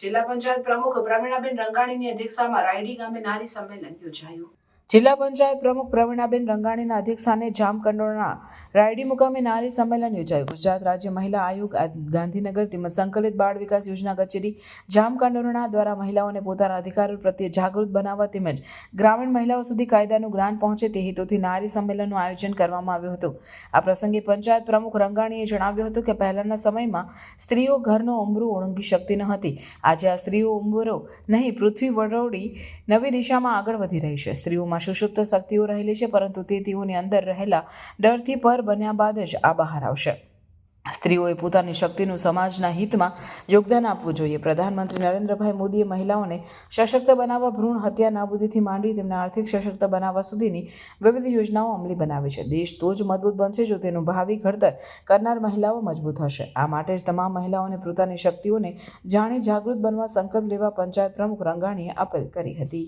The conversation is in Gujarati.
જિલ્લા પંચાયત પ્રમુખ પ્રવીણાબેન રંગાણીની અધ્યક્ષતામાં રાયડી ગામે નારી સંમેલન યોજાયું. જિલ્લા પંચાયત પ્રમુખ પ્રવીણાબેન રંગાણીના અધ્યક્ષસ્થાને જામકંડોરણા રાયડી મુકામે નારી સંમેલન યોજાયું. ગુજરાત રાજ્ય મહિલા આયોગ ગાંધીનગર તેમજ સંકલિત બાળ વિકાસ યોજના કચેરી જામકંડોરણા દ્વારા મહિલાઓને પોતાના અધિકારો પ્રત્યે જાગૃત બનાવવા તેમજ ગ્રામીણ મહિલાઓ સુધી કાયદાનું જ્ઞાન પહોંચે તે હેતુથી નારી સંમેલનનું આયોજન કરવામાં આવ્યું હતું. આ પ્રસંગે પંચાયત પ્રમુખ રંગાણીએ જણાવ્યું હતું કે પહેલાના સમયમાં સ્ત્રીઓ ઘરનો ઉંબરો ઓળંગી શકતી ન હતી. આજે આ સ્ત્રીઓ ઉંબરો નહીં પૃથ્વી વરોડી નવી દિશામાં આગળ વધી રહી છે. સ્ત્રીઓમાં સુષુપ્ત શક્તિઓ રહેલી છે, પરંતુ તે તેઓની અંદર રહેલા ડરથી પર બન્યા બાદ જ આ બહાર આવશે. સ્ત્રીઓએ પોતાની શક્તિનું સમાજના હિતમાં યોગદાન આપવું જોઈએ. પ્રધાનમંત્રી નરેન્દ્રભાઈ મોદીએ મહિલાઓને સશક્ત બનાવવા ભ્રૂણ હત્યા નાબૂદીથી માંડી તેમને આર્થિક સશક્ત બનાવવા સુધીની વિવિધ યોજનાઓ અમલી બનાવી છે. દેશ તો જ મજબૂત બનશે જો તેનું ભાવિ ઘડતર કરનાર મહિલાઓ મજબૂત હશે. આ માટે જ તમામ મહિલાઓને પોતાની શક્તિઓને જાણી જાગૃત બનવા સંકલ્પ લેવા પંચાયત પ્રમુખ રંગાણીએ અપીલ કરી હતી.